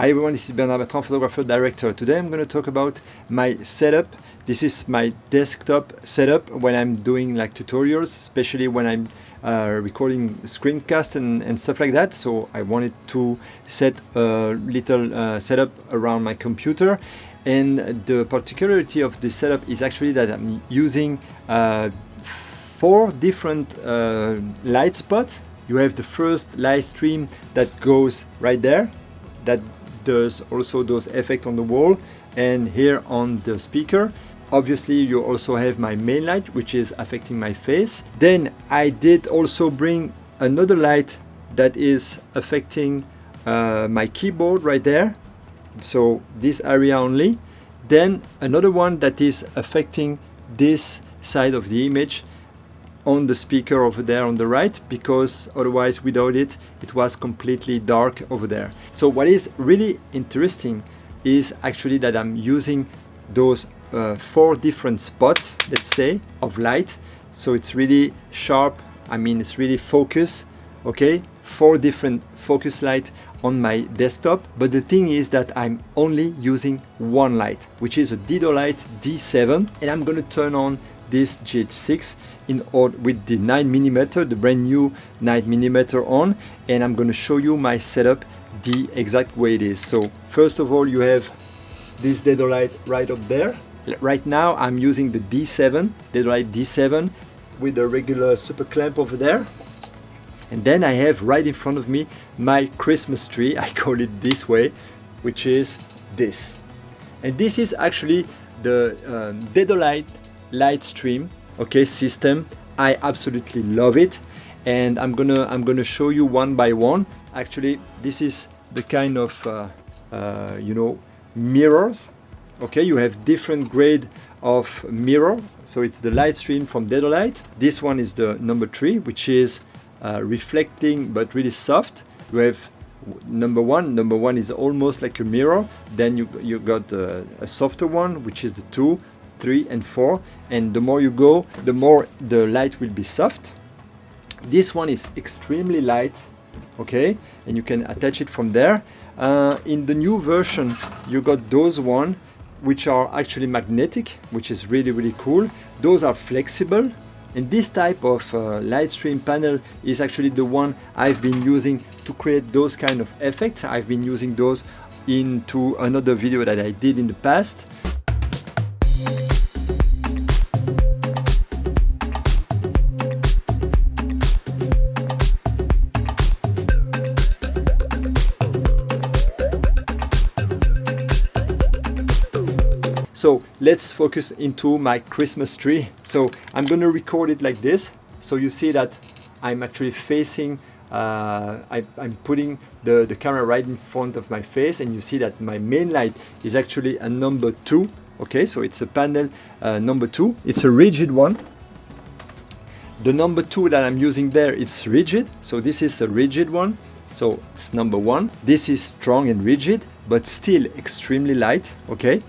Hi everyone, this is Bernard Bertrand, photographer director. Today I'm going to talk about my setup. This is my desktop setup when I'm doing like tutorials, especially when I'm recording screencast and stuff like that. So I wanted to set a little setup around my computer. And the particularity of this setup is actually that I'm using 4 different light spots. You have the first light stream that goes right there, that does also those effects on the wall and here on the speaker. Obviously you also have my main light, which is affecting my face. Then I did also bring another light that is affecting my keyboard right there, so this area only. Then another one that is affecting this side of the image on the speaker over there on the right, because otherwise without it, it was completely dark over there. So what is really interesting is actually that I'm using those 4 different spots, let's say, of light. So it's really sharp, I mean it's really focus, okay? 4 different focus light on my desktop. But the thing is that I'm only using one light, which is a Dedolight D7, and I'm gonna turn on this GH6 with the 9mm, the brand new 9mm on, and I'm going to show you my setup the exact way it is. So first of all, you have this Dedolight right up there. Right now I'm using the D7, Dedolight D7, with a regular super clamp over there. And then I have right in front of me my Christmas tree, I call it this way, which is this. And this is actually the Dedolight LightStream system. I absolutely love it, and I'm gonna show you one by one. Actually, this is the kind of mirrors. Okay, you have different grade of mirror. So it's the LightStream from Dedolight. This one is the number 3, which is reflecting but really soft. You have number 1. Number 1 is almost like a mirror. Then you got a softer one, which is the 2, 3 and 4, and the more you go, the more the light will be soft. This one is extremely light, okay, and you can attach it from there. In the new version, you got those one which are actually magnetic, which is really cool. Those are flexible, and this type of light stream panel is actually the one I've been using to create those kind of effects. I've been using those into another video that I did in the past. So let's focus into my Christmas tree. So I'm going to record it like this. So you see that I'm actually facing, I'm putting the camera right in front of my face, and you see that my main light is actually a number 2. Okay, so it's a panel number 2. It's a rigid one. The number 2 that I'm using there, it's rigid. So this is a rigid one. So it's number 1. This is strong and rigid, but still extremely light. Okay.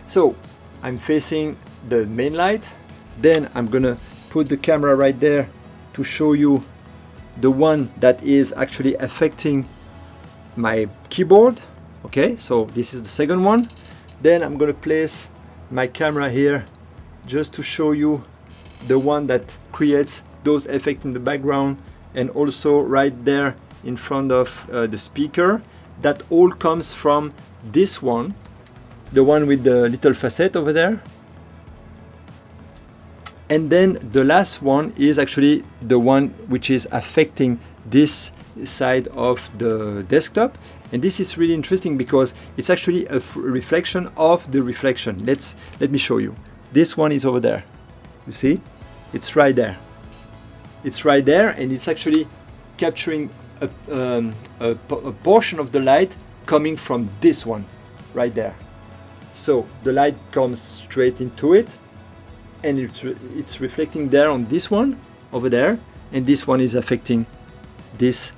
So I'm facing the main light, then I'm gonna put the camera right there to show you the one that is actually affecting my keyboard. Okay, so this is the second one. Then I'm gonna place my camera here just to show you the one that creates those effects in the background, and also right there in front of the speaker. That all comes from this one, the one with the little facet over there. And then the last one is actually the one which is affecting this side of the desktop. And this is really interesting because it's actually a reflection of the reflection. Let me show you. This one is over there. You see? It's right there. It's right there, and it's actually capturing a portion of the light coming from this one right there. So the light comes straight into it, and it's reflecting there on this one over there, and this one is affecting this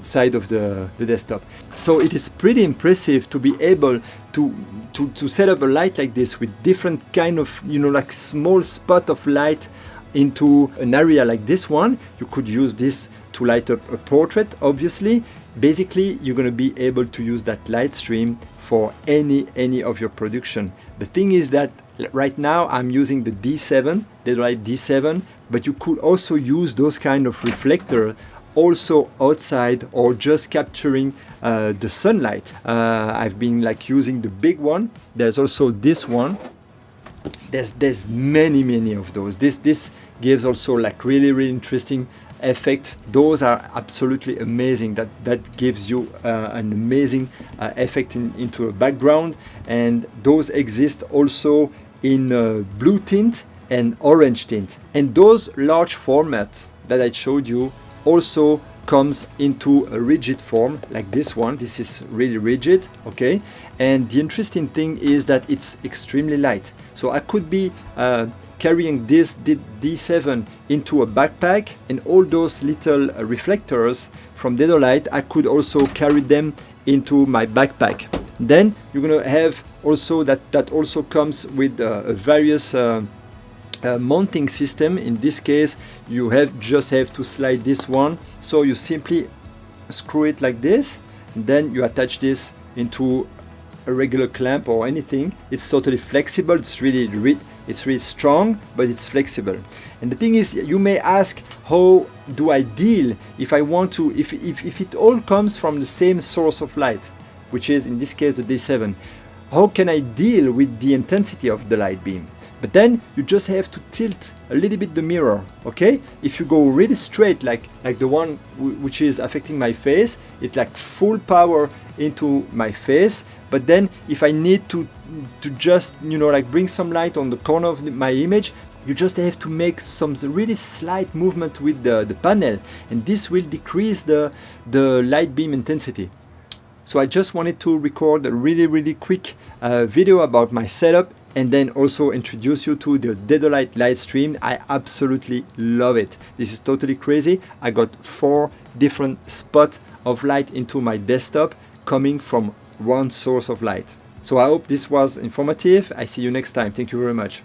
side of the desktop. So it is pretty impressive to be able to set up a light like this with different kind of, like small spot of light into an area like this one. You could use this to light up a portrait, obviously, basically you're going to be able to use that light stream for any of your production. The thing is that right now I'm using the D7, Deadlight D7, but you could also use those kind of reflector also outside or just capturing the sunlight. I've been like using the big one. There's also this one. There's many of those. This gives also like really interesting effect. Those are absolutely amazing. That gives you an amazing effect into a background, and those exist also in blue tint and orange tint. And those large formats that I showed you also comes into a rigid form like this one. This is really rigid, okay? And the interesting thing is that it's extremely light. So I could be carrying this D7 into a backpack, and all those little reflectors from Dedolight, I could also carry them into my backpack. Then you're gonna have also that also comes with various mounting system. In this case, you just have to slide this one, so you simply screw it like this, and then you attach this into a regular clamp or anything. It's totally flexible. It's really strong, but it's flexible. And the thing is, you may ask, how do I deal if I want to, if it all comes from the same source of light, which is in this case the D7, how can I deal with the intensity of the light beam? But then you just have to tilt a little bit the mirror, okay? If you go really straight, like the one which is affecting my face, it's like full power into my face. But then if I need to just, you know, like bring some light on the corner of my image, you just have to make some really slight movement with the panel, and this will decrease the light beam intensity. So I just wanted to record a really quick video about my setup, and then also introduce you to the Dedolight LightStream. I absolutely love it. This is totally crazy. I got 4 different spots of light into my desktop coming from one source of light. So I hope this was informative. I see you next time. Thank you very much.